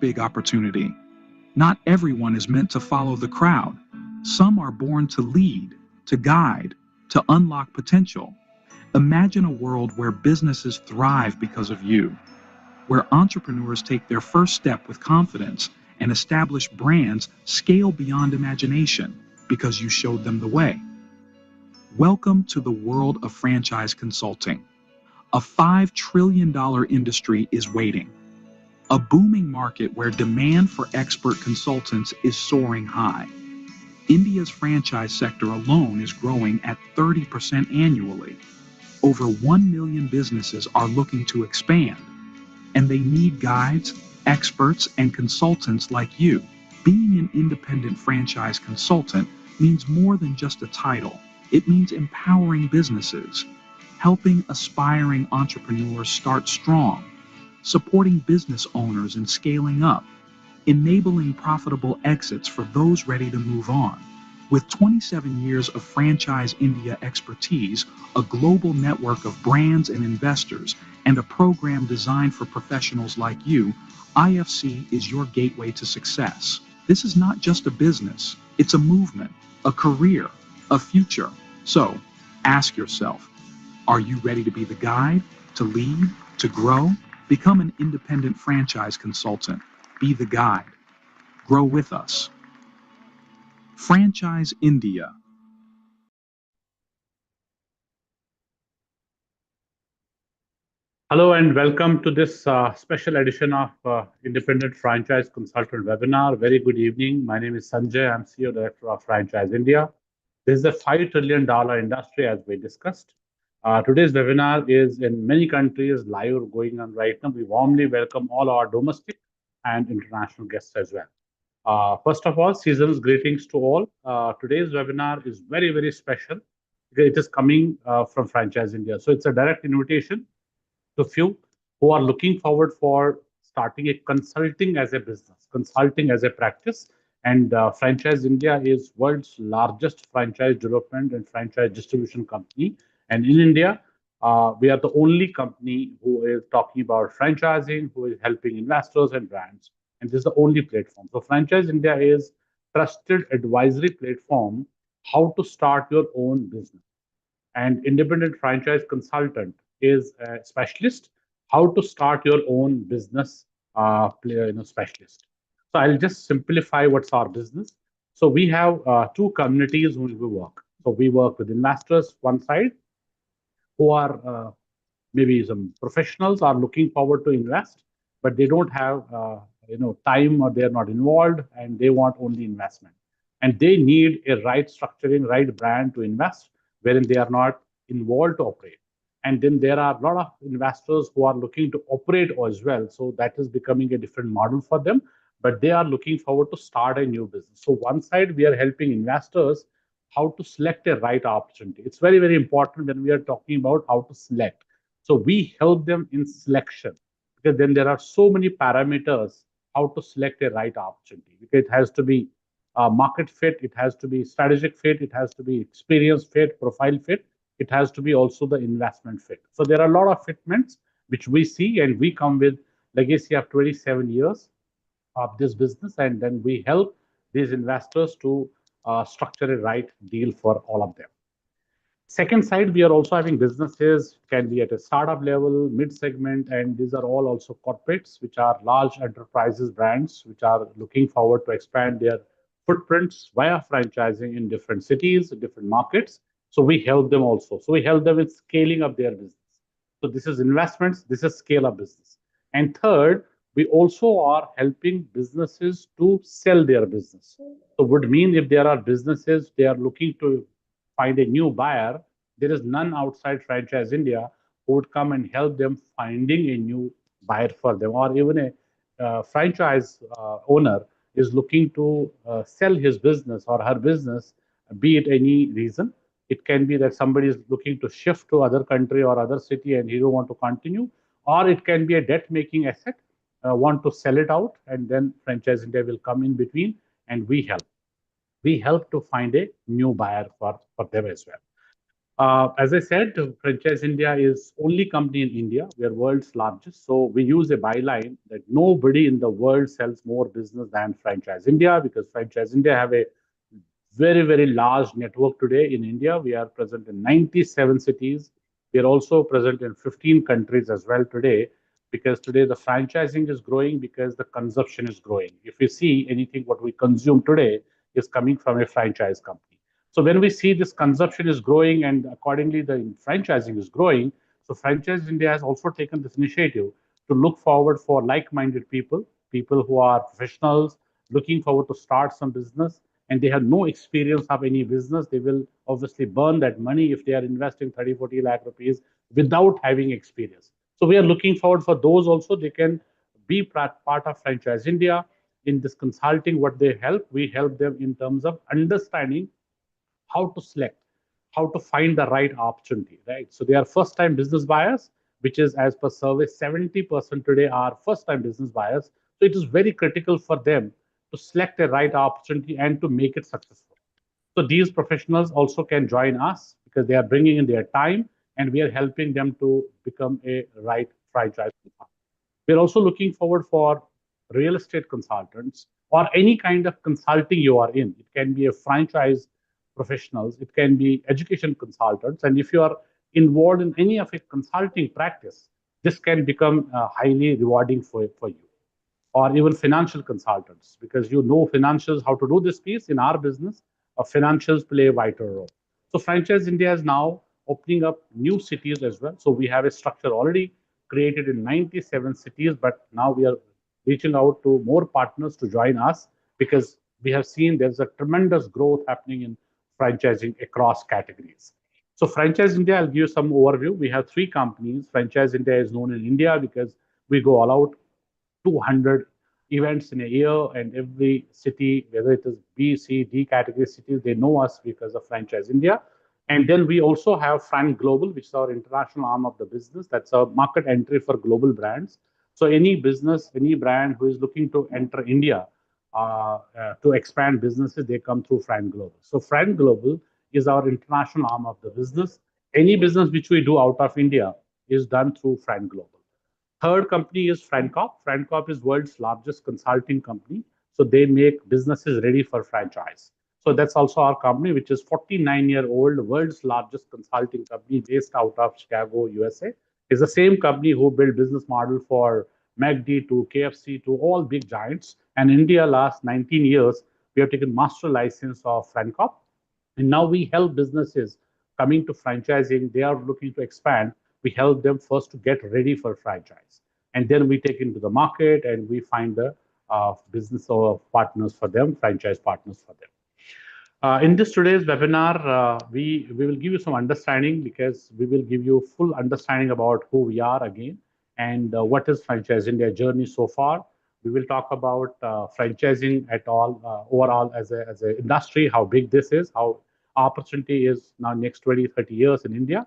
big opportunity. Not everyone is meant to follow the crowd. Some are born to lead, to guide, to unlock potential. Imagine a world where businesses thrive because of you, where entrepreneurs take their first step with confidence and established brands scale beyond imagination because you showed them the way. Welcome to the world of franchise consulting. A $5 trillion industry is waiting. A booming market where demand for expert consultants is soaring high. India's franchise sector alone is growing at 30% annually. Over 1 million businesses are looking to expand, and they need guides, experts, and consultants like you. Being an independent franchise consultant means more than just a title. It means empowering businesses, helping aspiring entrepreneurs start strong, supporting business owners in scaling up, enabling profitable exits for those ready to move on. With 27 years of Franchise India expertise, a global network of brands and investors, and a program designed for professionals like you, IFC is your gateway to success. This is not just a business, it's a movement, a career, a future. So, ask yourself, are you ready to be the guide, to lead, to grow? Become an independent franchise consultant. Be the guide. Grow with us. Franchise India. Hello and welcome to this special edition of Independent Franchise Consultant webinar. Very good evening. My name is Sanjay. I'm CEO Director of Franchise India. This is a $5 trillion industry as we discussed. Today's webinar is in many countries live going on right now. We warmly welcome all our domestic and international guests as well. First of all, season's greetings to all. Today's webinar is very, very special because it is coming from Franchise India. So it's a direct invitation to few who are looking forward for starting a consulting as a business, consulting as a practice. And Franchise India is world's largest franchise development and franchise distribution company. And in India, we are the only company who is talking about franchising, who is helping investors and brands. And this is the only platform. So Franchise India is trusted advisory platform how to start your own business. And independent franchise consultant is a specialist how to start your own business specialist. So I'll just simplify what's our business. So we have two communities who we work. So we work with investors one side who are maybe some professionals are looking forward to invest, but they don't have time or they're not involved and they want only investment. And they need a right structuring, right brand to invest, wherein they are not involved to operate. And then there are a lot of investors who are looking to operate as well. So that is becoming a different model for them, but they are looking forward to start a new business. So one side, we are helping investors how to select a right opportunity. It's very, very important when we are talking about how to select. So we help them in selection because then there are so many parameters how to select a right opportunity. Because it has to be market fit, it has to be strategic fit, it has to be experience fit, profile fit. It has to be also the investment fit. So there are a lot of fitments which we see, and we come with legacy of 27 years of this business, and then we help these investors to structure a right deal for all of them. Second side, we are also having businesses, can be at a startup level, mid-segment, and these are all also corporates, which are large enterprises brands, which are looking forward to expand their footprints via franchising in different cities, different markets. So we help them also. So we help them with scaling up their business. So this is investments, this is scale up business. And third, we also are helping businesses to sell their business. So would mean if there are businesses, they are looking to find a new buyer, there is none outside Franchise India who would come and help them finding a new buyer for them. Or even a franchise owner is looking to sell his business or her business, be it any reason. It can be that somebody is looking to shift to other country or other city and he don't want to continue. Or it can be a debt-making asset, want to sell it out, and then Franchise India will come in between and we help. We help to find a new buyer for them as well. As I said, Franchise India is only company in India. We are world's largest. So we use a byline that nobody in the world sells more business than Franchise India, because Franchise India have a very, very large network today in India. We are present in 97 cities. We are also present in 15 countries as well today, because today the franchising is growing because the consumption is growing. If you see anything, what we consume today is coming from a franchise company. So when we see this consumption is growing and accordingly the franchising is growing, so Franchise India has also taken this initiative to look forward for like-minded people, people who are professionals looking forward to start some business and they have no experience of any business. They will obviously burn that money if they are investing 30, 40 lakh rupees without having experience. So we are looking forward for those also. They can be part of Franchise India. In this consulting, what they help, we help them in terms of understanding how to select, how to find the right opportunity, right? So they are first time business buyers, which is as per survey, 70% today are first time business buyers. So it is very critical for them to select the right opportunity and to make it successful. So these professionals also can join us because they are bringing in their time and we are helping them to become a right franchise. We're also looking forward for real estate consultants or any kind of consulting you are in. It can be a franchise professionals, it can be education consultants. And if you are involved in any of a consulting practice, this can become highly rewarding for you. Or even financial consultants, because you know financials, how to do this piece in our business, financials play a vital role. So Franchise India is now opening up new cities as well. So we have a structure already created in 97 cities, but now we are reaching out to more partners to join us because we have seen there's a tremendous growth happening in franchising across categories. So Franchise India, I'll give you some overview. We have three companies. Franchise India is known in India because we go all out, 200 events in a year, and every city, whether it is B, C, D category cities, they know us because of Franchise India. And then we also have Frank Global, which is our international arm of the business. That's a market entry for global brands. So any business, any brand who is looking to enter India to expand businesses, they come through Frank Global. So Frank Global is our international arm of the business. Any business which we do out of India is done through Frank Global. Third company is Francop. Francop is world's largest consulting company. So they make businesses ready for franchise. So that's also our company, which is 49-year-old, world's largest consulting company based out of Chicago, USA. It's the same company who built business model for McD to KFC to all big giants. And India, last 19 years, we have taken master license of Francop. And now we help businesses coming to franchising. They are looking to expand. We help them first to get ready for franchise. And then we take into the market and we find the business or partners for them, franchise partners for them. In this today's webinar, we will give you some understanding because we will give you full understanding about who we are again and what is Franchise India journey so far. We will talk about franchising at all overall as a industry, how big this is, how opportunity is now next 20, 30 years in India.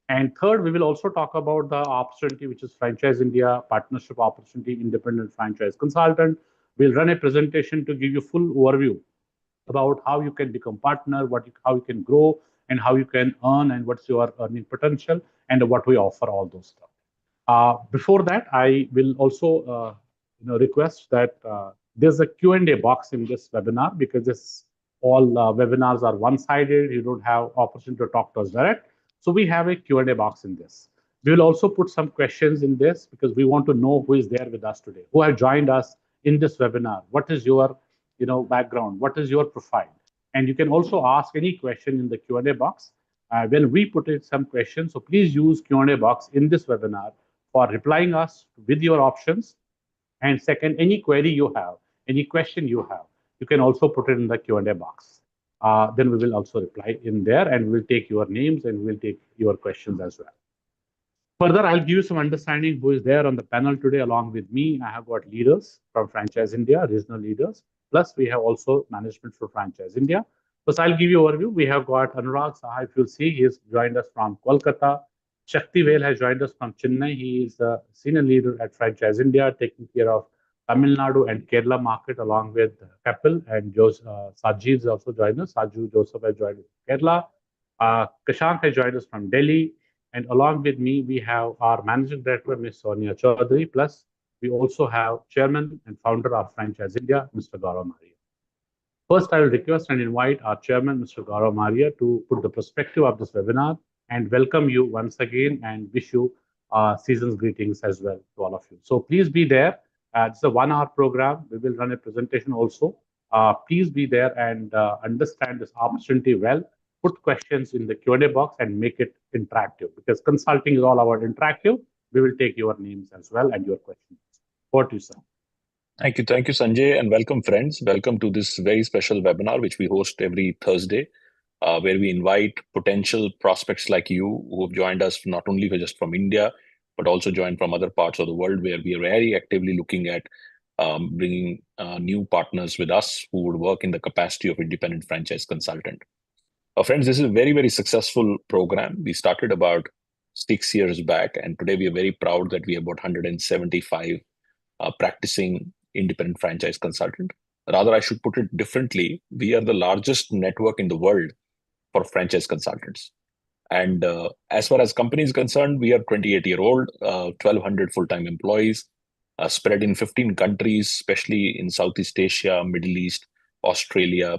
And third, we will also talk about the opportunity, which is Franchise India, partnership opportunity, independent franchise consultant. We'll run a presentation to give you full overview about how you can become partner, how you can grow, and how you can earn, and what's your earning potential, and what we offer, all those stuff. Before that, I will also request that there's a Q&A box in this webinar because this all webinars are one-sided. You don't have opportunity to talk to us direct. So we have a Q&A box in this. We will also put some questions in this because we want to know who is there with us today, who have joined us in this webinar. What is your background? What is your profile? And you can also ask any question in the Q&A box. When we put in some questions, so please use Q&A box in this webinar for replying us with your options. And second, any query you have, any question you have, you can also put it in the Q&A box. Then we will also reply in there and we'll take your names and we'll take your questions as well. Further, I'll give you some understanding who is there on the panel today along with me. I have got leaders from Franchise India, regional leaders. Plus, we have also management for Franchise India. So I'll give you an overview. We have got Anurag Saha, if you'll see, he has joined us from Kolkata. Shakti Vel has joined us from Chennai. He is the senior leader at Franchise India, taking care of Tamil Nadu and Kerala market along with Kapil and Saji is also joined us. Saju Joseph has joined us from Kerala. Kashank has joined us from Delhi, and along with me, we have our Managing Director, Ms. Sonia Chaudhary, plus we also have Chairman and Founder of Franchise India, Mr. Gaurav Maria. First, I will request and invite our Chairman, Mr. Gaurav Maria, to put the perspective of this webinar and welcome you once again and wish you season's greetings as well to all of you. So please be there. It's a 1 hour program. We will run a presentation also. Please be there and understand this opportunity well. Put questions in the Q&A box and make it interactive because consulting is all about interactive. We will take your names as well and your questions. Over to you, sir. Thank you, Sanjay, and welcome, friends. Welcome to this very special webinar, which we host every Thursday, where we invite potential prospects like you who have joined us not only just from India, but also joined from other parts of the world, where we are very actively looking at bringing new partners with us who would work in the capacity of independent franchise consultant. Friends, this is a very, very successful program. We started about 6 years back, and today we are very proud that we have about 175 practicing independent franchise consultant. Rather, I should put it differently. We are the largest network in the world for franchise consultants. And as far as company is concerned, we are 28-year-old, 1,200 full-time employees, spread in 15 countries, especially in Southeast Asia, Middle East, Australia,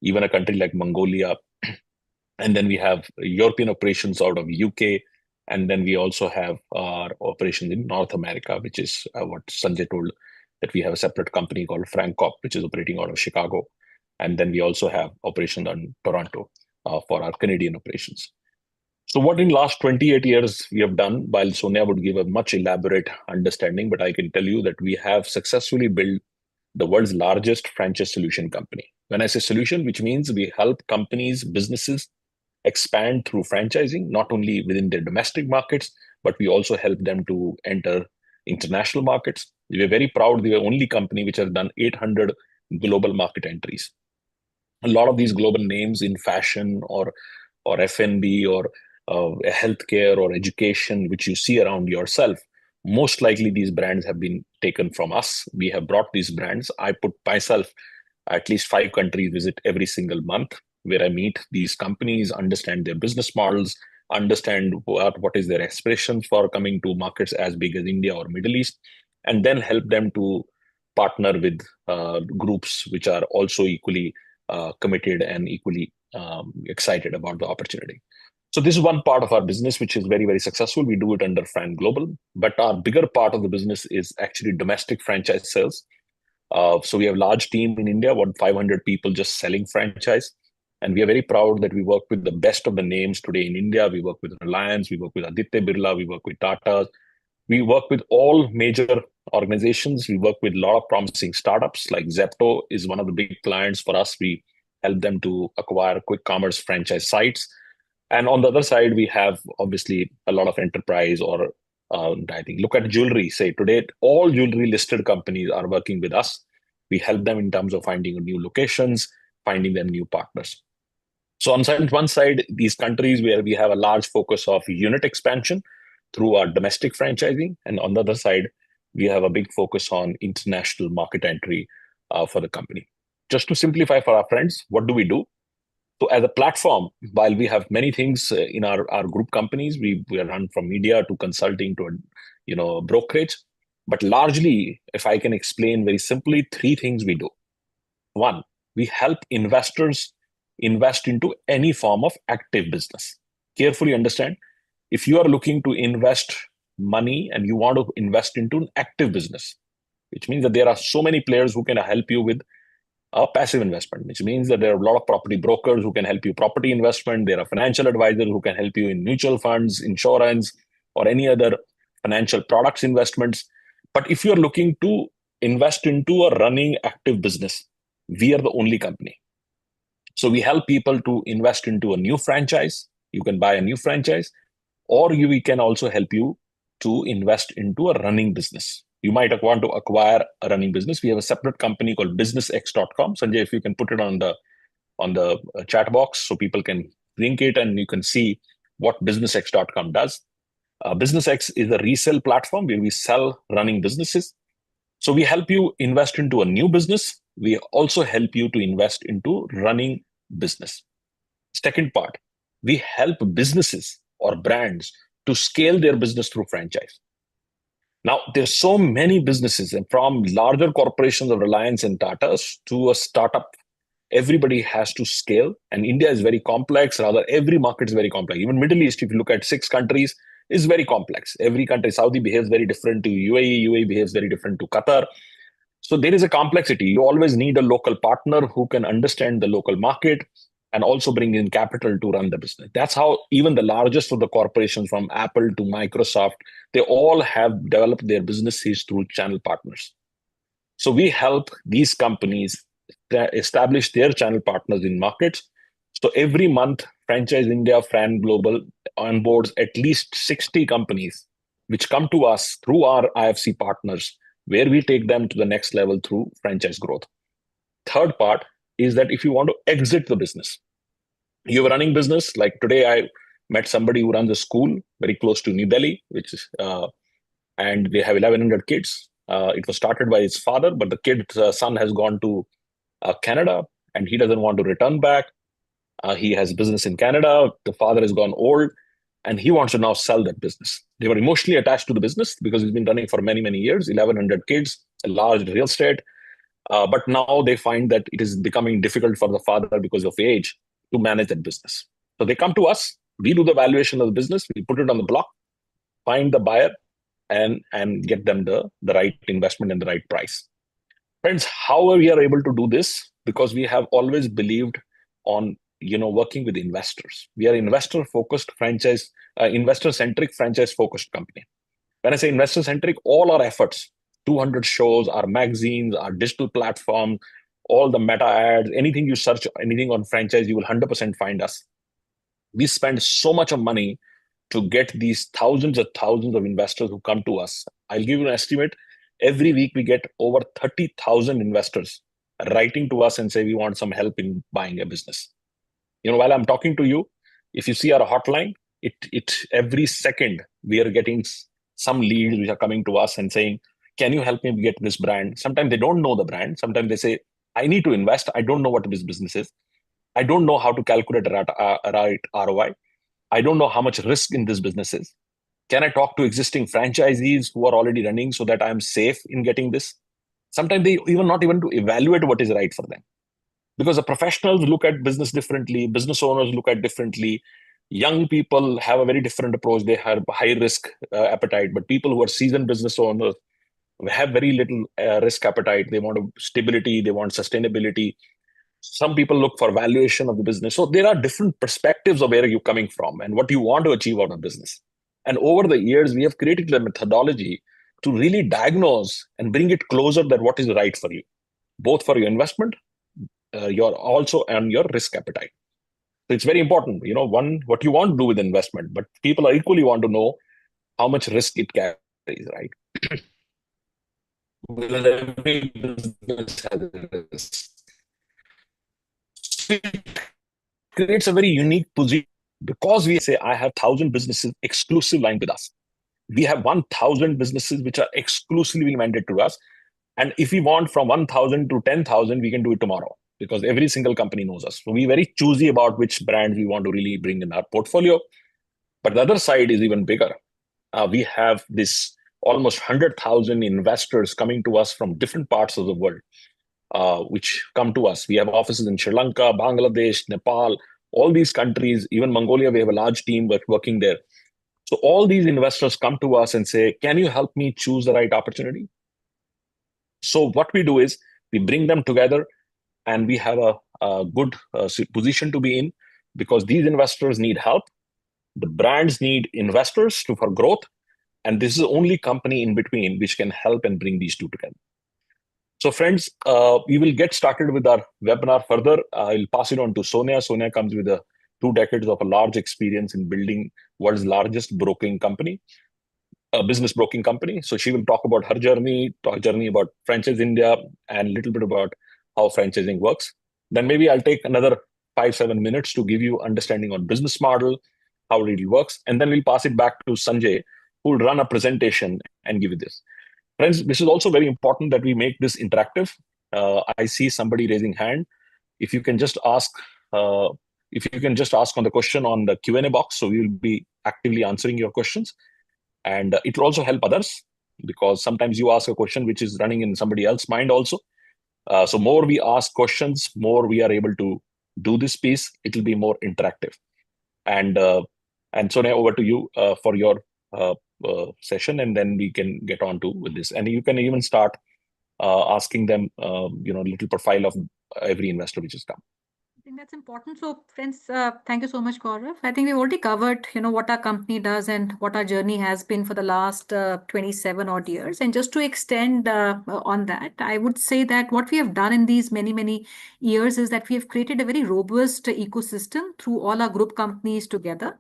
even a country like Mongolia. And then we have European operations out of UK. And then we also have our operations in North America, which is what Sanjay told, that we have a separate company called FrankCorp, which is operating out of Chicago. And then we also have operations in Toronto for our Canadian operations. So what in last 28 years we have done, while Sonia would give a much elaborate understanding, but I can tell you that we have successfully built the world's largest franchise solution company. When I say solution, which means we help companies, businesses expand through franchising, not only within their domestic markets, but we also help them to enter international markets. We are very proud we are the only company which has done 800 global market entries. A lot of these global names in fashion or F&B or healthcare or education, which you see around yourself, most likely these brands have been taken from us. We have brought these brands. I put myself at least 5 countries visit every single month, where I meet these companies, understand their business models, understand what is their aspirations for coming to markets as big as India or Middle East, and then help them to partner with groups which are also equally committed and equally excited about the opportunity. So this is one part of our business which is very, very successful. We do it under Fran Global, but our bigger part of the business is actually domestic franchise sales. So we have a large team in India, about 500 people just selling franchise. And we are very proud that we work with the best of the names today in India. We work with Reliance, we work with Aditya Birla, we work with Tata. We work with all major organizations. We work with a lot of promising startups, like Zepto is one of the big clients for us. We help them to acquire quick commerce franchise sites. And on the other side, we have obviously a lot of enterprise or I think look at jewelry. Say today, all jewelry listed companies are working with us. We help them in terms of finding new locations, finding them new partners. So on one side, these countries where we have a large focus of unit expansion through our domestic franchising. And on the other side, we have a big focus on international market entry for the company. Just to simplify for our friends, what do we do? So as a platform, while we have many things in our group companies, we run from media to consulting to brokerage. But largely, if I can explain very simply, 3 things we do. 1, we help investors invest into any form of active business. Carefully understand, if you are looking to invest money and you want to invest into an active business, which means that there are so many players who can help you with a passive investment, which means that there are a lot of property brokers who can help you property investment. There are financial advisors who can help you in mutual funds, insurance, or any other financial products investments. But if you're looking to invest into a running active business, we are the only company. So we help people to invest into a new franchise. You can buy a new franchise, or we can also help you to invest into a running business. You might want to acquire a running business. We have a separate company called businessx.com. Sanjay, if you can put it on the chat box so people can link it and you can see what businessx.com does. BusinessX is a resale platform where we sell running businesses. So we help you invest into a new business. We also help you to invest into running business. Second part, we help businesses or brands to scale their business through franchise. Now, there's so many businesses, and from larger corporations of Reliance and Tata's to a startup, everybody has to scale. And India is very complex. Rather, every market is very complex. Even Middle East, if you look at 6 countries, is very complex. Every country, Saudi behaves very different to UAE, UAE behaves very different to Qatar. So there is a complexity. You always need a local partner who can understand the local market and also bring in capital to run the business. That's how even the largest of the corporations, from Apple to Microsoft, they all have developed their businesses through channel partners. So we help these companies establish their channel partners in markets. So every month, Franchise India, Fran Global onboards at least 60 companies, which come to us through our IFC partners, where we take them to the next level through franchise growth. Third part is that if you want to exit the business, you're running business. Like today, I met somebody who runs a school very close to New Delhi, which is, and they have 1,100 kids. It was started by his father, but the kid's son has gone to Canada, and he doesn't want to return back. He has business in Canada. The father has gone old, and he wants to now sell that business. They were emotionally attached to the business because it's been running for many, many years, 1,100 kids, a large real estate. But now they find that it is becoming difficult for the father because of age to manage that business. So they come to us. We do the valuation of the business. We put it on the block, find the buyer, and get them the right investment and the right price. Friends, how we are able to do this? Because we have always believed on working with investors. We are investor-focused franchise, investor-centric franchise-focused company. When I say investor-centric, all our efforts, 200 shows, our magazines, our digital platform, all the meta ads, anything you search, anything on franchise, you will 100% find us. We spend so much of money to get these thousands of investors who come to us. I'll give you an estimate. Every week we get over 30,000 investors writing to us and say, we want some help in buying a business. While I'm talking to you, if you see our hotline, it every second we are getting some leads which are coming to us and saying, can you help me get this brand? Sometimes they don't know the brand. Sometimes they say, I need to invest. I don't know what this business is. I don't know how to calculate a right ROI. I don't know how much risk in this business is. Can I talk to existing franchisees who are already running so that I'm safe in getting this? Sometimes they not even to evaluate what is right for them. Because the professionals look at business differently, business owners look at differently. Young people have a very different approach. They have high risk appetite, but people who are seasoned business owners have very little risk appetite. They want stability, they want sustainability. Some people look for valuation of the business. So there are different perspectives of where you're coming from and what you want to achieve out of business. And over the years, we have created a methodology to really diagnose and bring it closer than what is right for you, both for your investment, your also and your risk appetite. So it's very important, one, what you want to do with investment, but people are equally want to know how much risk it carries, right? Because every business has a risk. So it creates a very unique position because we say, I have 1,000 businesses exclusive line with us. We have 1,000 businesses which are exclusively mandated to us. And if we want from 1,000 to 10,000, we can do it tomorrow because every single company knows us. So we're very choosy about which brands we want to really bring in our portfolio. But the other side is even bigger. We have this almost 100,000 investors coming to us from different parts of the world, which come to us. We have offices in Sri Lanka, Bangladesh, Nepal, all these countries, even Mongolia, we have a large team working there. So all these investors come to us and say, can you help me choose the right opportunity? So what we do is we bring them together and we have a good position to be in because these investors need help. The brands need investors for growth. And this is the only company in between which can help and bring these two together. So friends, we will get started with our webinar further. I'll pass it on to Sonia. Sonia comes with 2 decades of a large experience in building world's largest broking company, a business broking company. So she will talk about her journey, about Franchise India, and a little bit about how franchising works. Then maybe I'll take another 5-7 minutes to give you understanding on business model, how it really works. And then we'll pass it back to Sanjay, who will run a presentation and give you this. Friends, this is also very important that we make this interactive. I see somebody raising hand. If you can just ask if you can just ask on the question on the Q&A box, so we will be actively answering your questions. And it will also help others, because sometimes you ask a question which is running in somebody else's mind also. So more we ask questions, more we are able to do this piece. It will be more interactive. And Sonia, over to you for your session, and then we can get on to with this. And you can even start asking them, little profile of every investor which is done. I think that's important. So, friends, thank you so much, Gaurav. I think we've already covered, what our company does and what our journey has been for the last 27 odd years. And just to extend on that, I would say that what we have done in these many, many years is that we have created a very robust ecosystem through all our group companies together,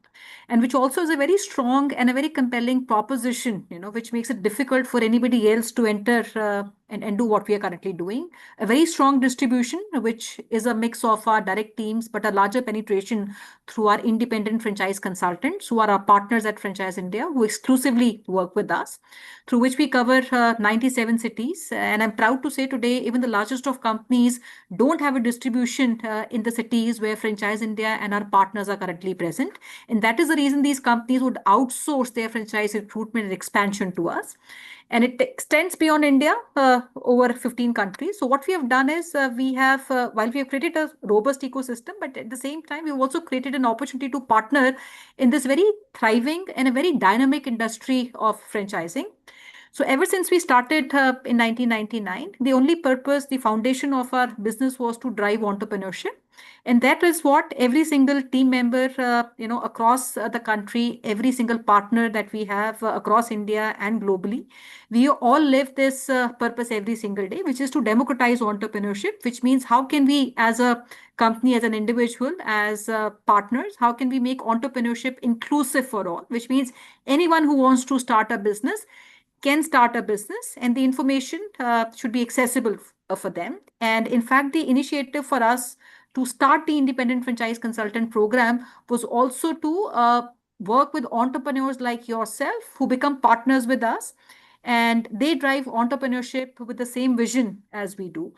and which also is a very strong and a very compelling proposition, which makes it difficult for anybody else to enter and do what we are currently doing. A very strong distribution, which is a mix of our direct teams, but a larger penetration through our independent franchise consultants, who are our partners at Franchise India, who exclusively work with us, through which we cover 97 cities. And I'm proud to say today, even the largest of companies don't have a distribution in the cities where Franchise India and our partners are currently present. And that is the reason these companies would outsource their franchise recruitment and expansion to us. And it extends beyond India, over 15 countries. So what we have done is while we have created a robust ecosystem, but at the same time, we've also created an opportunity to partner in this very thriving and a very dynamic industry of franchising. So ever since we started in 1999, the only purpose, the foundation of our business was to drive entrepreneurship. And that is what every single team member, across the country, every single partner that we have across India and globally, we all live this purpose every single day, which is to democratize entrepreneurship, which means how can we as a company, as an individual, as partners, how can we make entrepreneurship inclusive for all, which means anyone who wants to start a business can start a business, and the information should be accessible for them. And in fact, the initiative for us to start the independent franchise consultant program was also to work with entrepreneurs like yourself who become partners with us, and they drive entrepreneurship with the same vision as we do.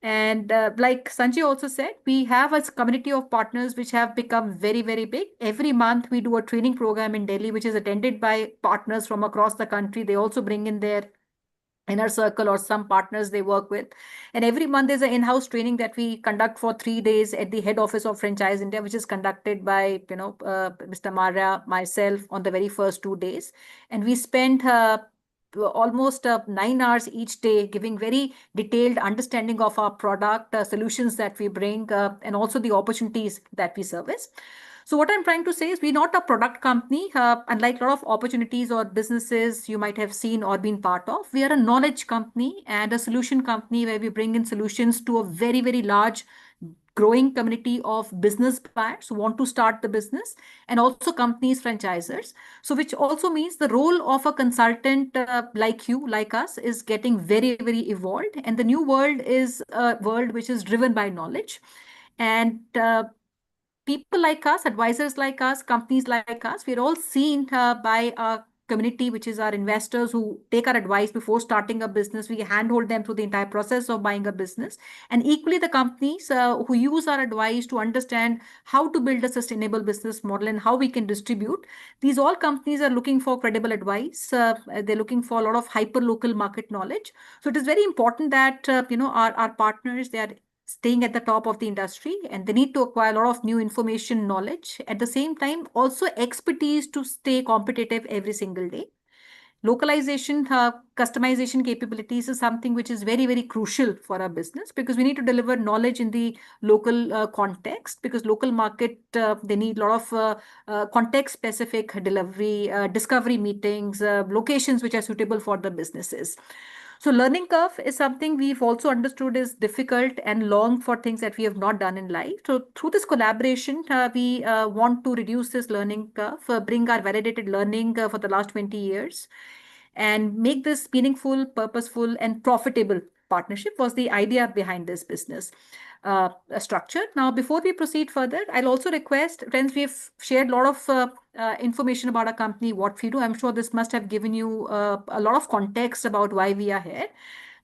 And like Sanjay also said, we have a community of partners which have become very, very big. Every month we do a training program in Delhi, which is attended by partners from across the country. They also bring in their inner circle or some partners they work with. And every month there's an in-house training that we conduct for 3 days at the head office of Franchise India, which is conducted by, Mr. Marya, myself on the very first 2 days. And we spent almost 9 hours each day giving very detailed understanding of our product, solutions that we bring, and also the opportunities that we service. So what I'm trying to say is we're not a product company, unlike a lot of opportunities or businesses you might have seen or been part of. We are a knowledge company and a solution company where we bring in solutions to a very, very large growing community of business buyers who want to start the business, and also companies, franchisers. So which also means the role of a consultant like you, like us, is getting very, very evolved. And the new world is a world which is driven by knowledge. And people like us, advisors like us, companies like us, we're all seen by our community, which is our investors who take our advice before starting a business. We handhold them through the entire process of buying a business. And equally, the companies who use our advice to understand how to build a sustainable business model and how we can distribute. These all companies are looking for credible advice. They're looking for a lot of hyper local market knowledge. So it is very important that, our partners, they are staying at the top of the industry, and they need to acquire a lot of new information, knowledge, at the same time also expertise to stay competitive every single day. Localization, customization capabilities is something which is very, very crucial for our business, because we need to deliver knowledge in the local context, because local market, they need a lot of context specific delivery, discovery meetings, locations which are suitable for the businesses. So learning curve is something we've also understood is difficult and long for things that we have not done in life. So through this collaboration, we want to reduce this learning curve, bring our validated learning for the last 20 years, and make this meaningful, purposeful, and profitable partnership was the idea behind this business structure. Now, before we proceed further, I'll also request, friends, we've shared a lot of information about our company, what we do. I'm sure this must have given you a lot of context about why we are here.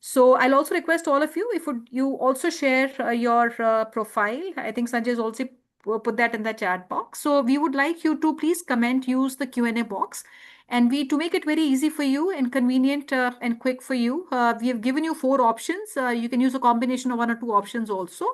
So I'll also request all of you, if you also share your profile. I think Sanjay has also put that in the chat box. So we would like you to please comment, use the Q&A box. And to make it very easy for you and convenient and quick for you, we have given you 4 options. You can use a combination of 1 or 2 options also.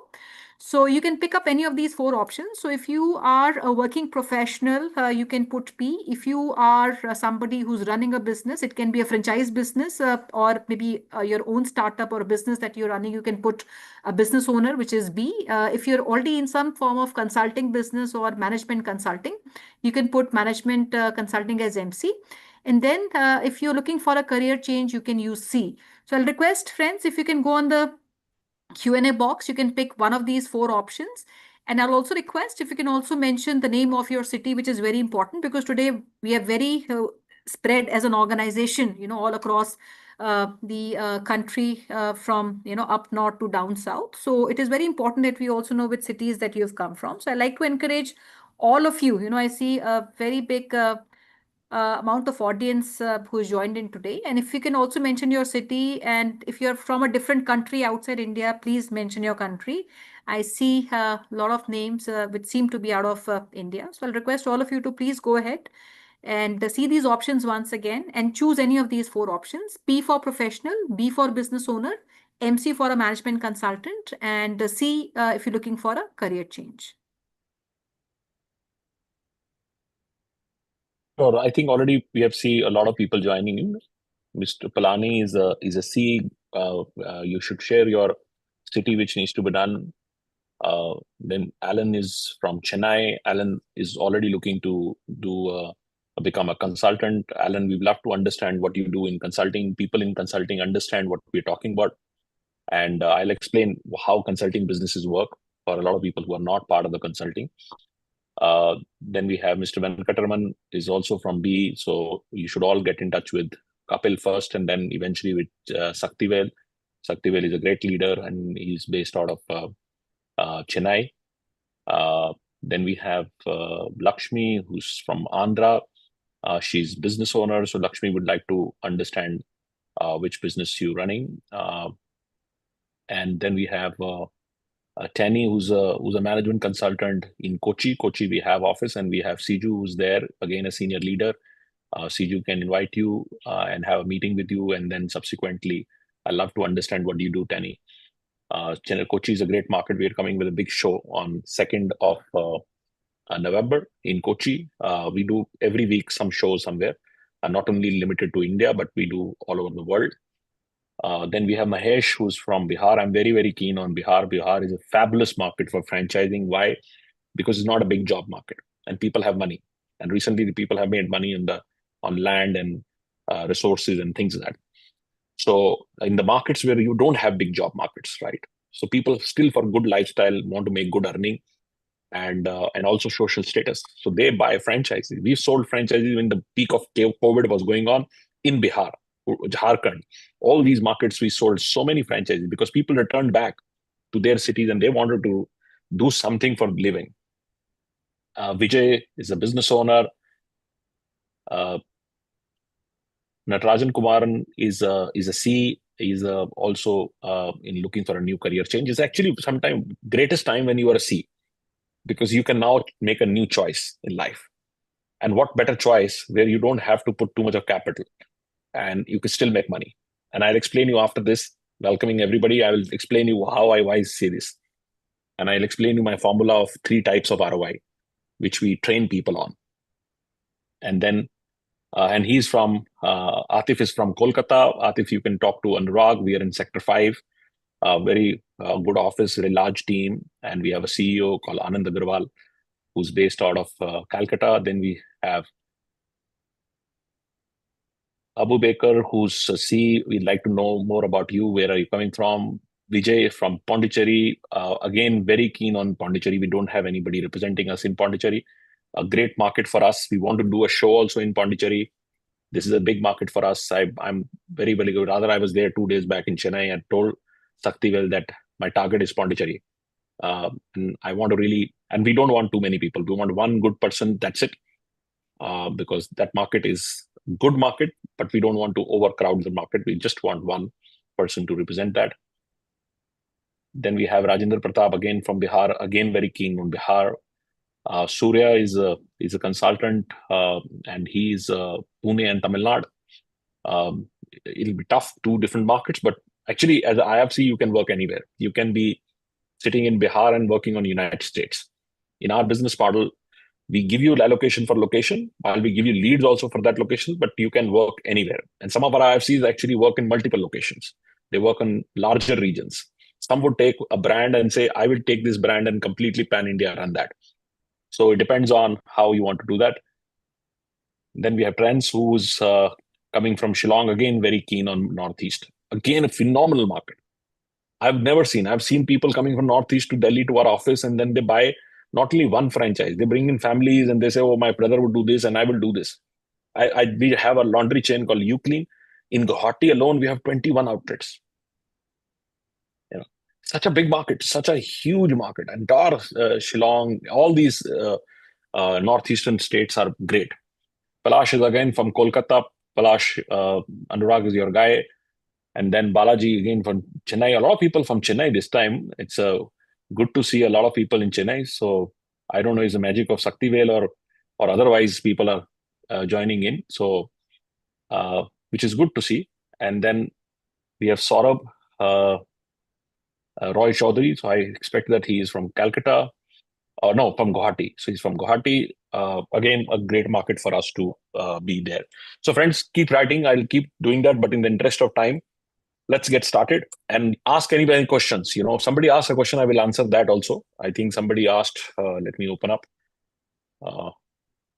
So you can pick up any of these 4 options. So if you are a working professional, you can put P. If you are somebody who's running a business, it can be a franchise business or maybe your own startup or a business that you're running, you can put a business owner, which is B. If you're already in some form of consulting business or management consulting, you can put management consulting as MC. And then if you're looking for a career change, you can use C. So I'll request friends, if you can go on the Q&A box, you can pick one of these 4 options. And I'll also request if you can also mention the name of your city, which is very important because today we are very spread as an organization, all across the country from, up north to down south. So it is very important that we also know which cities that you have come from. So I like to encourage all of you. I see a very big amount of audience who joined in today. And if you can also mention your city, and if you're from a different country outside India, please mention your country. I see a lot of names which seem to be out of India. So I'll request all of you to please go ahead and see these options once again and choose any of these 4 options. P for professional, B for business owner, MC for a management consultant, and C if you're looking for a career change. Sure. I think already we have seen a lot of people joining in. Mr. Palani is a C. You should share your city which needs to be done. Then Alan is from Chennai. Alan is already looking to become a consultant. Alan, we'd love to understand what you do in consulting. People in consulting understand what we're talking about. And I'll explain how consulting businesses work for a lot of people who are not part of the consulting. Then we have Mr. Venkataraman is also from B. So you should all get in touch with Kapil first and then eventually with Saktivel. Saktivel is a great leader and he's based out of Chennai. Then we have Lakshmi, who's from Andhra. She's business owner. So Lakshmi would like to understand which business you're running. And then we have Tanny, who's a management consultant in Kochi. Kochi, we have office, and we have Siju, who's there, again, a senior leader. Siju can invite you and have a meeting with you, and then subsequently, I'd love to understand what you do, Tanny. Kochi is a great market. We're coming with a big show on 2nd of November in Kochi. We do every week some shows somewhere, not only limited to India, but we do all over the world. Then we have Mahesh, who's from Bihar. I'm very, very keen on Bihar. Bihar is a fabulous market for franchising. Why? Because it's not a big job market and people have money. And recently the people have made money on land and resources and things like that. So in the markets where you don't have big job markets, right? So people still for good lifestyle want to make good earning and also social status. So they buy franchises. We sold franchises when the peak of COVID was going on in Bihar, Jharkhand. All these markets, we sold so many franchises because people returned back to their cities and they wanted to do something for living. Vijay is a business owner. Natarajan Kumaran is a C. He's also in looking for a new career change. It's actually sometimes greatest time when you are a C, because you can now make a new choice in life. And what better choice where you don't have to put too much of capital and you can still make money. And I'll explain you after this, welcoming everybody. I will explain you how I say this. And I'll explain you my formula of 3 types of ROI, which we train people on. And then, and he's from, Atif is from Kolkata. Atif, you can talk to Anurag. We are in Sector 5, very good office, very large team. And we have a CEO called Anand Agarwal, who's based out of Calcutta. Then we have Abu Baker, who's a C. We'd like to know more about you. Where are you coming from? Vijay from Pondicherry. Again, very keen on Pondicherry. We don't have anybody representing us in Pondicherry. A great market for us. We want to do a show also in Pondicherry. This is a big market for us. I'm very, very good. Rather, I was there 2 days back in Chennai and told Saktivel that my target is Pondicherry. And I want to really, and we don't want too many people. We want one good person. That's it. Because that market is good market, but we don't want to overcrowd the market. We just want one person to represent that. Then we have Rajendra Pratap again from Bihar, again very keen on Bihar. Surya is a consultant, and he's Pune and Tamil Nadu. It'll be tough, two different markets, but actually, as an IFC, you can work anywhere. You can be sitting in Bihar and working on United States. In our business model, we give you allocation for location, while we give you leads also for that location, but you can work anywhere. And some of our IFCs actually work in multiple locations. They work on larger regions. Some would take a brand and say, I will take this brand and completely pan India run that. So it depends on how you want to do that. Then we have Trends, who's coming from Shillong, again, very keen on Northeast. Again, a phenomenal market. I've seen people coming from Northeast to Delhi to our office, and then they buy not only one franchise, they bring in families and they say, oh, my brother would do this and I will do this. We have a laundry chain called Uclean. In Guwahati alone, we have 21 outlets. Such a big market, such a huge market. And Shillong, all these northeastern states are great. Palash is again from Kolkata. Palash, Anurag is your guy. And then Balaji again from Chennai. A lot of people from Chennai this time. It's good to see a lot of people in Chennai. So I don't know, is the magic of Saktivel or otherwise people are joining in. So which is good to see. And then we have Saurabh, Roy Chaudhary. So I expect that he is from Calcutta. No, from Guwahati. So he's from Guwahati. Again, a great market for us to be there. So friends, keep writing. I'll keep doing that. But in the interest of time, let's get started and ask anybody questions. If somebody asks a question, I will answer that also. I think somebody asked, let me open up.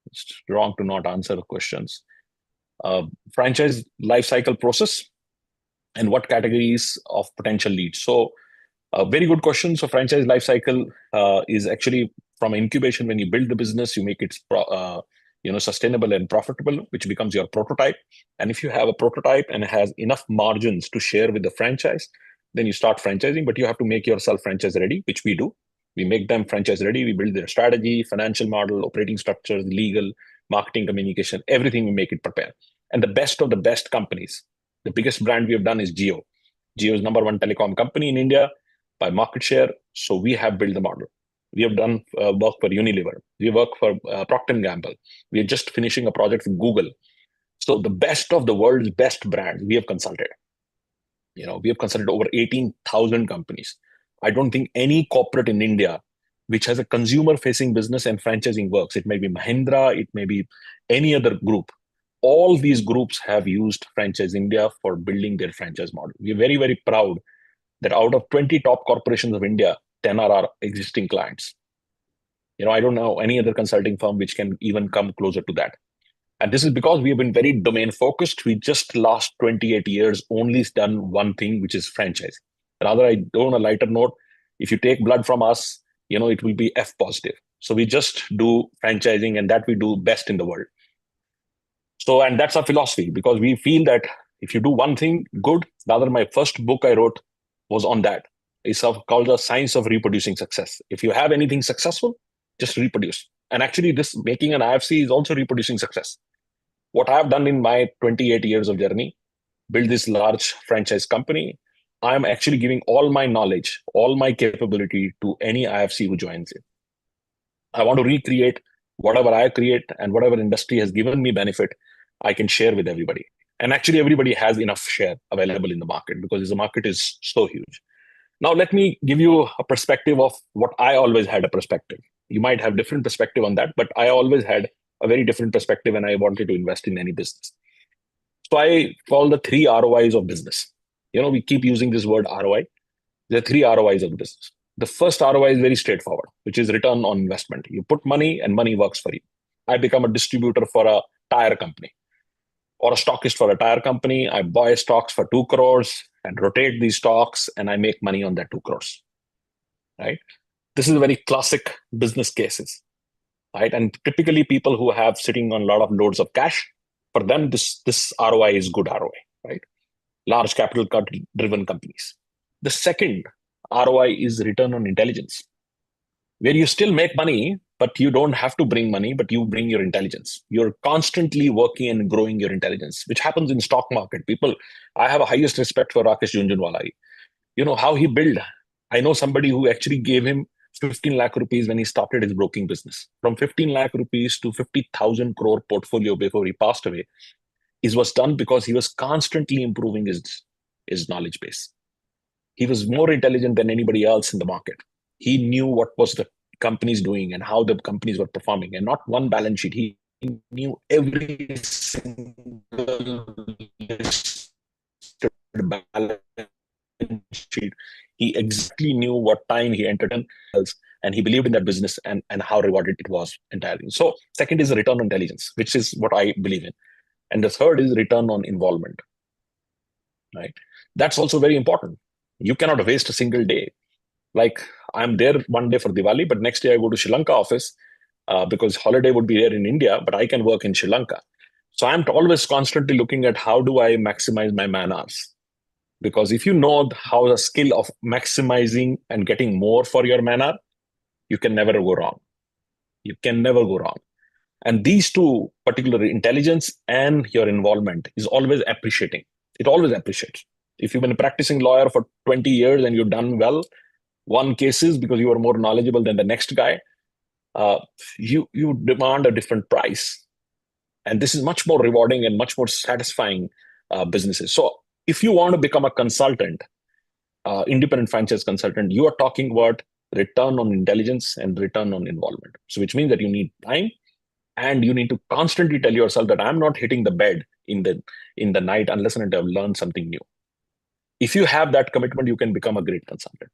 It's wrong to not answer questions. Franchise life cycle process and what categories of potential leads. So very good question. So franchise life cycle is actually from incubation. When you build the business, you make it sustainable and profitable, which becomes your prototype. And if you have a prototype and it has enough margins to share with the franchise, then you start franchising, but you have to make yourself franchise ready, which we do. We make them franchise ready. We build their strategy, financial model, operating structures, legal, marketing, communication, everything we make it prepare. And the best of the best companies, the biggest brand we have done is Jio. Jio is number one telecom company in India by market share. So we have built the model. We have done work for Unilever. We work for Procter & Gamble. We are just finishing a project with Google. So the best of the world's best brands, we have consulted. We have consulted over 18,000 companies. I don't think any corporate in India which has a consumer-facing business and franchising works. It may be Mahindra, it may be any other group. All these groups have used Franchise India for building their franchise model. We are very, very proud that out of 20 top corporations of India, 10 are our existing clients. I don't know any other consulting firm which can even come closer to that. And this is because we have been very domain focused. We just last 28 years only done one thing, which is franchise. Rather, I go on a lighter note. If you take blood from us, it will be F positive. So we just do franchising, and that we do best in the world. So, and that's our philosophy, because we feel that if you do one thing good, rather, my first book I wrote was on that. It's called The Science of Reproducing Success. If you have anything successful, just reproduce. And actually, this making an IFC is also reproducing success. What I have done in my 28 years of journey, build this large franchise company, I am actually giving all my knowledge, all my capability to any IFC who joins in. I want to recreate whatever I create, and whatever industry has given me benefit, I can share with everybody. And actually, everybody has enough share available in the market because the market is so huge. Now, let me give you a perspective of what I always had a perspective. You might have different perspective on that, but I always had a very different perspective when I wanted to invest in any business. So I call the 3 ROIs of business. We keep using this word ROI. There are 3 ROIs of the business. The first ROI is very straightforward, which is return on investment. You put money and money works for you. I become a distributor for a tire company or a stockist for a tire company. I buy stocks for 2 crores and rotate these stocks, and I make money on that 2 crores, right? This is a very classic business cases, right? And typically people who have sitting on a lot of loads of cash, for them, this ROI is good ROI, right? Large capital driven companies. The second ROI is return on intelligence, where you still make money, but you don't have to bring money, but you bring your intelligence. You're constantly working and growing your intelligence, which happens in stock market. I have a highest respect for Rakesh Junjunwala. How he built. I know somebody who actually gave him 15 lakh rupees when he started his broking business. From 15 lakh rupees to 50,000 crore portfolio before he passed away, it was done because he was constantly improving his knowledge base. He was more intelligent than anybody else in the market. He knew what was the companies doing and how the companies were performing, and not one balance sheet. He knew every single listed balance sheet. He exactly knew what time he entered in, and he believed in that business and how rewarded it was entirely. So second is the return on intelligence, which is what I believe in. And the third is return on involvement, right? That's also very important. You cannot waste a single day. Like, I'm there one day for Diwali, but next day I go to Sri Lanka office because holiday would be there in India, but I can work in Sri Lanka. So I'm always constantly looking at how do I maximize my man hours. Because if you know how the skill of maximizing and getting more for your man hour, you can never go wrong. You can never go wrong. And these two, particularly intelligence and your involvement, is always appreciating. It always appreciates. If you've been a practicing lawyer for 20 years and you've done well, won cases because you are more knowledgeable than the next guy, you demand a different price. And this is much more rewarding and much more satisfying businesses. So if you want to become a consultant, independent franchise consultant, you are talking about return on intelligence and return on involvement. So which means that you need time, and you need to constantly tell yourself that I'm not hitting the bed in the night unless and until I've learned something new. If you have that commitment, you can become a great consultant.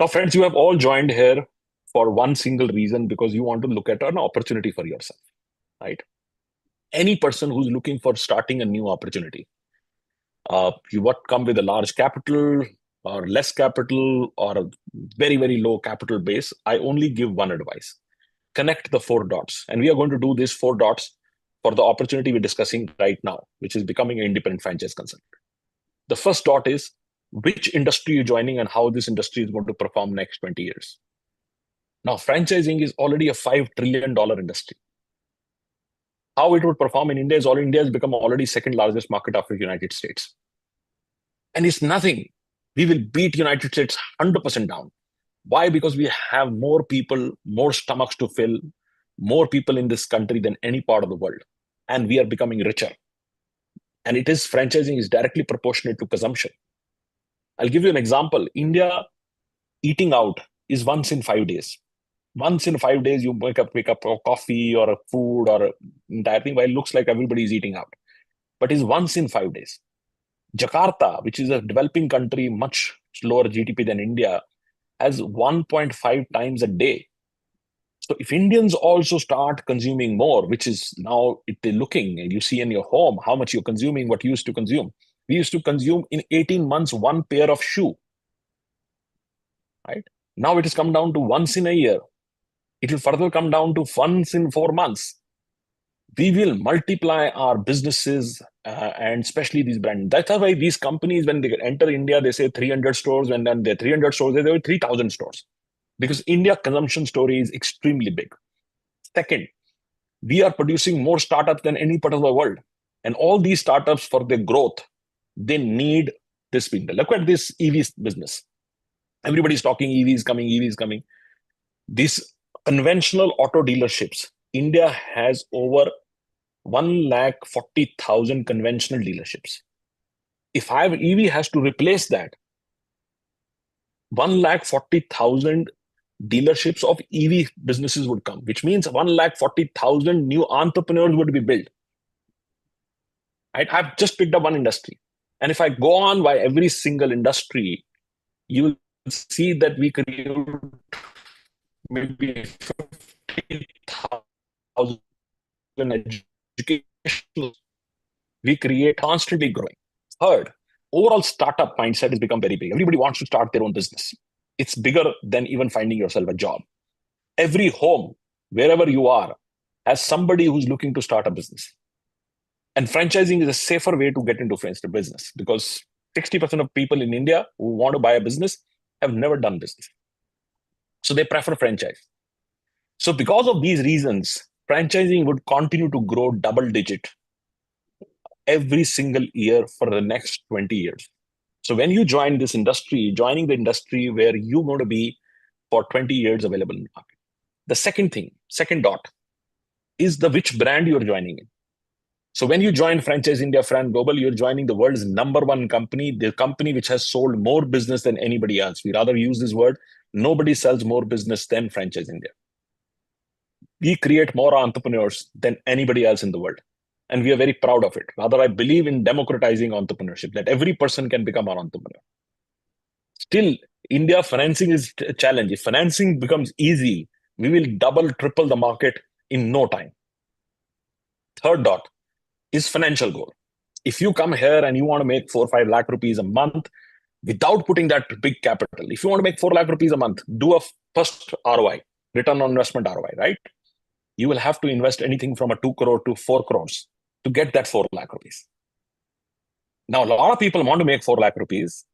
Now, friends, you have all joined here for one single reason, because you want to look at an opportunity for yourself, right? Any person who's looking for starting a new opportunity, you what come with a large capital or less capital or a very, very low capital base, I only give one advice. Connect the 4 dots. And we are going to do these 4 dots for the opportunity we're discussing right now, which is becoming an independent franchise consultant. The first dot is which industry you're joining and how this industry is going to perform next 20 years. Now, franchising is already a $5 trillion industry. How it would perform in India is India has become already second largest market after the United States. And it's nothing. We will beat United States 100% down. Why? Because we have more people, more stomachs to fill, more people in this country than any part of the world. And we are becoming richer. And franchising is directly proportionate to consumption. I'll give you an example. India, eating out is once in 5 days. Once in 5 days, you pick up a coffee or a food or entire thing, while it looks like everybody is eating out. But it's once in 5 days. Jakarta, which is a developing country, much lower GDP than India, has 1.5 times a day. So if Indians also start consuming more, which is now they're looking, and you see in your home how much you're consuming, what you used to consume. We used to consume in 18 months 1 pair of shoe. Right? Now it has come down to once in a year. It will further come down to once in 4 months. We will multiply our businesses and especially these brands. That's why these companies, when they enter India, they say 300 stores, and then they're 300 stores, they have 3,000 stores. Because India consumption story is extremely big. Second, we are producing more startups than any part of the world. And all these startups, for their growth, they need this window. Look at this EV business. Everybody's talking EVs coming. These conventional auto dealerships, India has over 140,000 conventional dealerships. If EV has to replace that, 140,000 dealerships of EV businesses would come, which means 140,000 new entrepreneurs would be built. I've just picked up one industry. And if I go on by every single industry, you will see that we create maybe 50,000 educational. We create constantly growing. Third, overall startup mindset has become very big. Everybody wants to start their own business. It's bigger than even finding yourself a job. Every home, wherever you are, has somebody who's looking to start a business. And franchising is a safer way to get into business, because 60% of people in India who want to buy a business have never done business. So they prefer franchise. So because of these reasons, franchising would continue to grow double digit every single year for the next 20 years. So when you join this industry, joining the industry where you're going to be for 20 years available in the market. The second dot, is the which brand you're joining in. So when you join Franchise India, Fran Global, you're joining the world's #1 company, the company which has sold more business than anybody else. We rather use this word. Nobody sells more business than Franchise India. We create more entrepreneurs than anybody else in the world. And we are very proud of it. Rather, I believe in democratizing entrepreneurship, that every person can become an entrepreneur. Still, India financing is a challenge. If financing becomes easy, we will double, triple the market in no time. Third dot is financial goal. If you come here and you want to make 4 or 5 lakh rupees a month without putting that big capital, if you want to make 4 lakh rupees a month, do a first ROI, return on investment ROI, right? You will have to invest anything from a 2 crore to 4 crores to get that 4 lakh rupees. Now, a lot of people want to make 4 lakh rupees,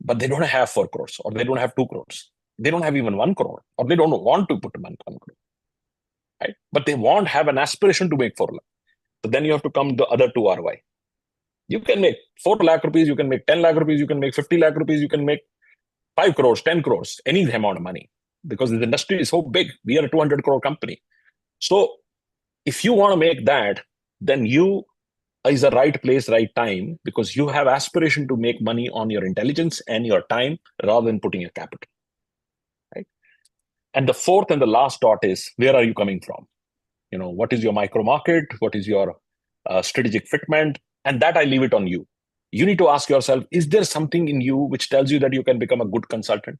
but they don't have 4 crores or they don't have 2 crores. They don't have even 1 crore or they don't want to put 1 crore, right? But they have an aspiration to make 4 lakh. So then you have to come to the other 2 ROI. You can make 4 lakh rupees, you can make 10 lakh rupees, you can make 50 lakh rupees, you can make 5 crores, 10 crores, any amount of money, because the industry is so big. We are a 200 crore company. So if you want to make that, then you is the right place, right time, because you have aspiration to make money on your intelligence and your time rather than putting your capital, right? And the fourth and the last dot is, where are you coming from? What is your micro market? What is your strategic fitment? And that I leave it on you. You need to ask yourself, is there something in you which tells you that you can become a good consultant?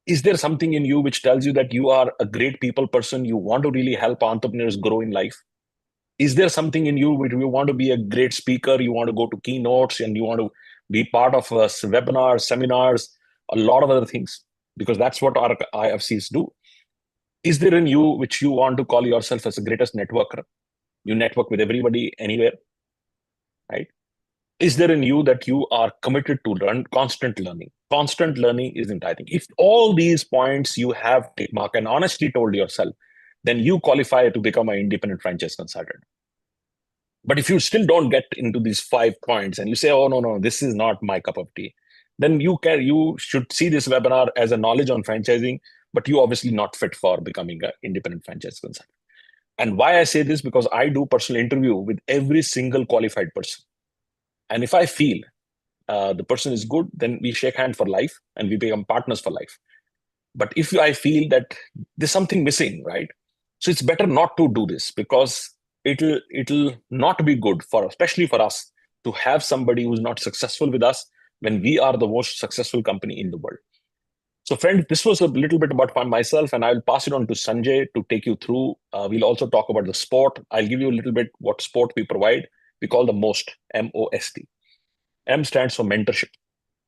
Is there something in you which tells you that you are a great people person? You want to really help entrepreneurs grow in life? Is there something in you which you want to be a great speaker? You want to go to keynotes and you want to be part of webinars, seminars, a lot of other things, because that's what our IFCs do. Is there in you which you want to call yourself as the greatest networker? You network with everybody, anywhere, right? Is there in you that you are committed to learn, constant learning? Constant learning isn't, I think. If all these points you have tick mark and honestly told yourself, then you qualify to become an independent franchise consultant. But if you still don't get into these 5 points and you say, oh, no, this is not my cup of tea, then you should see this webinar as a knowledge on franchising, but you obviously not fit for becoming an independent franchise consultant. And why I say this, because I do personal interview with every single qualified person. And if I feel the person is good, then we shake hands for life and we become partners for life. But if I feel that there's something missing, right? So it's better not to do this, because it'll not be good especially for us, to have somebody who's not successful with us when we are the most successful company in the world. So friends, this was a little bit about myself, and I'll pass it on to Sanjay to take you through. We'll also talk about the sport. I'll give you a little bit what sport we provide. We call the MOST, M-O-S-T. M stands for mentorship.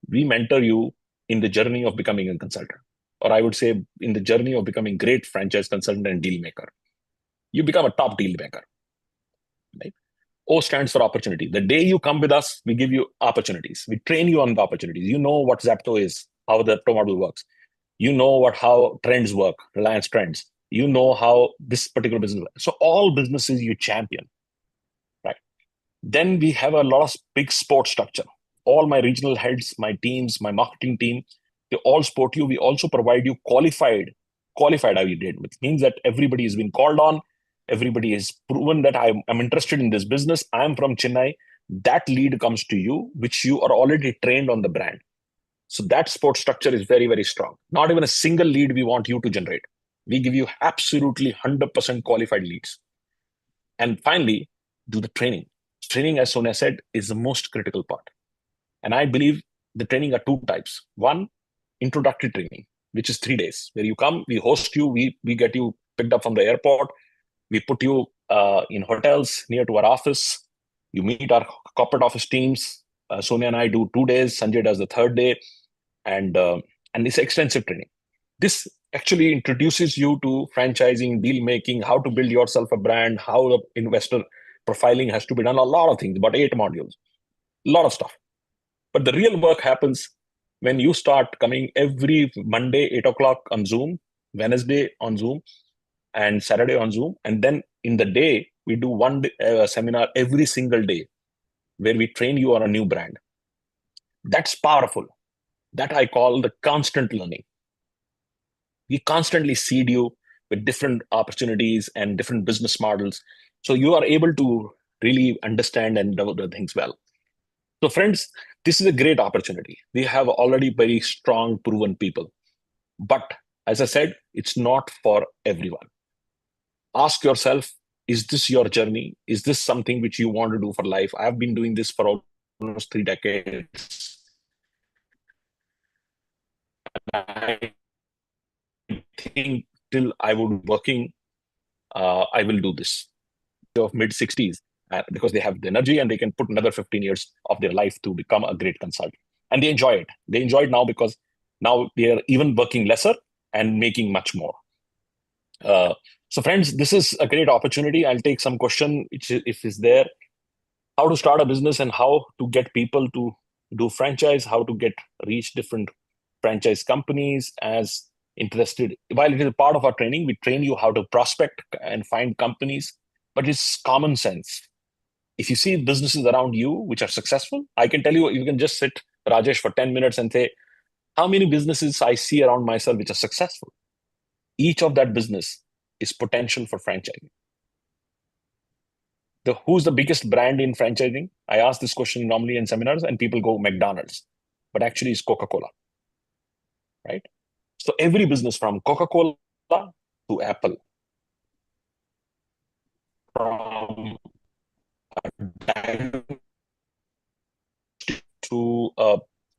We mentor you in the journey of becoming a consultant, or I would say in the journey of becoming great franchise consultant and deal maker. You become a top deal maker, right? O stands for opportunity. The day you come with us, we give you opportunities. We train you on the opportunities. You know what Zapto is, how the Zapto model works. You know how trends work, Reliance Trends. You know how this particular business works. So all businesses you champion, right? Then we have a lot of big sport structure. All my regional heads, my teams, my marketing team, they all support you. We also provide you qualified IVD, which means that everybody has been called on. Everybody has proven that I'm interested in this business. I'm from Chennai. That lead comes to you, which you are already trained on the brand. So that support structure is very, very strong. Not even a single lead we want you to generate. We give you absolutely 100% qualified leads. And finally, do the training. Training, as Sonia said, is the most critical part. And I believe the training are 2 types. One, introductory training, which is 3 days, where you come, we host you, we get you picked up from the airport, we put you in hotels near to our office, you meet our corporate office teams. Sonia and I do 2 days, Sanjay does the 3rd day, and it's extensive training. This actually introduces you to franchising, deal making, how to build yourself a brand, how the investor profiling has to be done, a lot of things, about 8 modules, a lot of stuff. But the real work happens when you start coming every Monday, 8 o'clock on Zoom, Wednesday on Zoom, and Saturday on Zoom. And then in the day, we do one seminar every single day where we train you on a new brand. That's powerful. That I call the constant learning. We constantly seed you with different opportunities and different business models, so you are able to really understand and do the things well. So friends, this is a great opportunity. We have already very strong, proven people. But as I said, it's not for everyone. Ask yourself, is this your journey? Is this something which you want to do for life? I've been doing this for almost 3 decades. I think till I would be working, I will do this. Of mid 60s, because they have the energy and they can put another 15 years of their life to become a great consultant. And they enjoy it. They enjoy it now because now they are even working lesser and making much more. So friends, this is a great opportunity. I'll take some question if it's there. How to start a business and how to get people to do franchise, how to reach different franchise companies as interested. While it is a part of our training, we train you how to prospect and find companies, but it's common sense. If you see businesses around you which are successful, I can tell you, you can just sit, Rajesh, for 10 minutes and say, how many businesses I see around myself which are successful? Each of that business is potential for franchising. Who's the biggest brand in franchising? I ask this question normally in seminars and people go McDonald's, but actually it's Coca-Cola, right? So every business from Coca-Cola to Apple, from to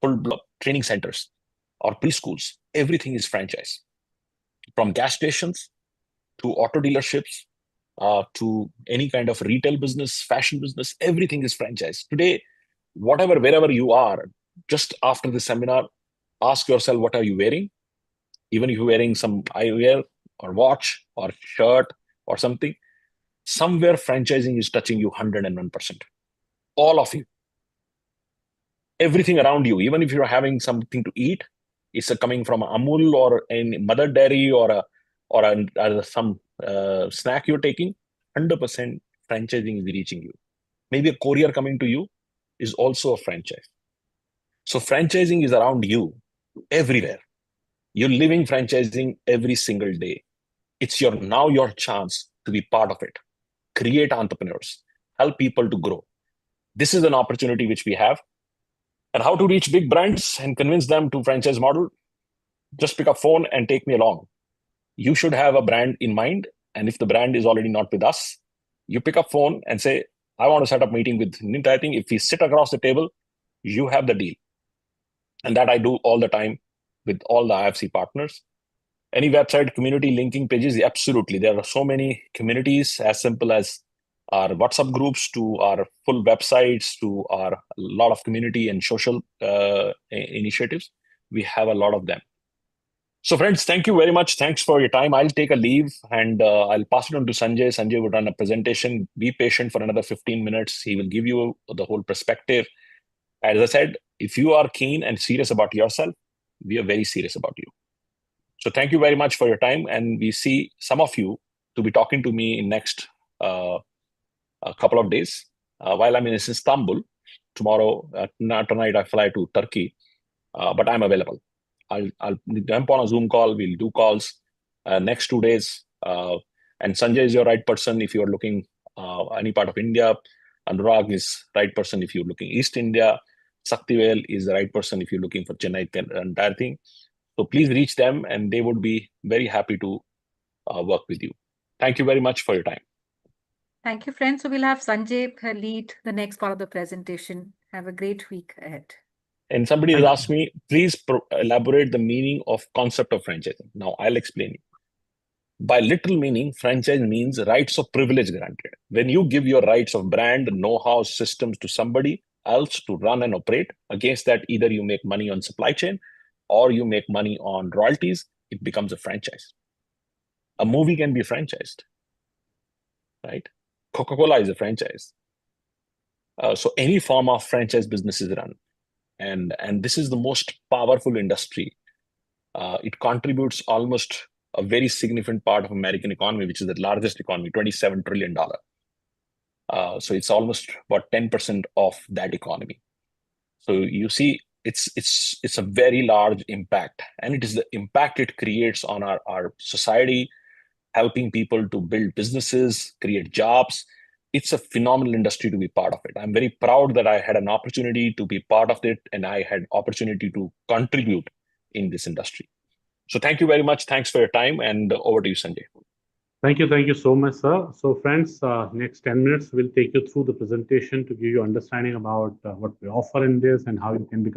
full training centers or preschools, everything is franchise. From gas stations to auto dealerships, to any kind of retail business, fashion business, everything is franchise. Today, wherever you are, just after the seminar, ask yourself, what are you wearing? Even if you're wearing some eyewear or watch or shirt or something, somewhere franchising is touching you 101%. All of you. Everything around you, even if you're having something to eat, it's coming from Amul or a mother dairy or some snack you're taking, 100% franchising is reaching you. Maybe a courier coming to you is also a franchise. So franchising is around you everywhere. You're living franchising every single day. It's now your chance to be part of it. Create entrepreneurs, help people to grow. This is an opportunity which we have. And how to reach big brands and convince them to franchise model? Just pick up phone and take me along. You should have a brand in mind. And if the brand is already not with us, you pick up phone and say, I want to set up meeting with Nint. I think if we sit across the table, you have the deal. And that I do all the time with all the IFC partners. Any website community linking pages, absolutely. There are so many communities, as simple as our WhatsApp groups to our full websites to our lot of community and social initiatives. We have a lot of them. So friends, thank you very much. Thanks for your time. I'll take a leave and I'll pass it on to Sanjay. Sanjay would run a presentation. Be patient for another 15 minutes. He will give you the whole perspective. As I said, if you are keen and serious about yourself, we are very serious about you. So thank you very much for your time. And we see some of you to be talking to me in next a couple of days while I'm in Istanbul. Tomorrow, tonight I fly to Turkey, but I'm available. I'll jump on a Zoom call. We'll do calls next 2 days. And Sanjay is your right person if you're looking any part of India. Anurag is right person if you're looking East India. Saktivel is the right person if you're looking for Chennai, entire thing. So please reach them and they would be very happy to work with you. Thank you very much for your time. Thank you, friends. So we'll have Sanjay lead the next part of the presentation. Have a great week ahead. And somebody has asked me, please elaborate the meaning of concept of franchising. Now I'll explain you. By literal meaning, franchise means rights of privilege granted. When you give your rights of brand, know-how, systems to somebody else to run and operate, against that, either you make money on supply chain or you make money on royalties, it becomes a franchise. A movie can be franchised, right? Coca-Cola is a franchise. So any form of franchise business is run. And this is the most powerful industry. It contributes almost a very significant part of American economy, which is the largest economy, $27 trillion. So it's almost about 10% of that economy. So you see, it's a very large impact, and it is the impact it creates on our society, helping people to build businesses, create jobs. It's a phenomenal industry to be part of it. I'm very proud that I had an opportunity to be part of it, and I had opportunity to contribute in this industry. So thank you very much. Thanks for your time, and over to you, Sanjay. Thank you so much, sir. So friends, next 10 minutes, we'll take you through the presentation to give you understanding about what we offer in this and how you can become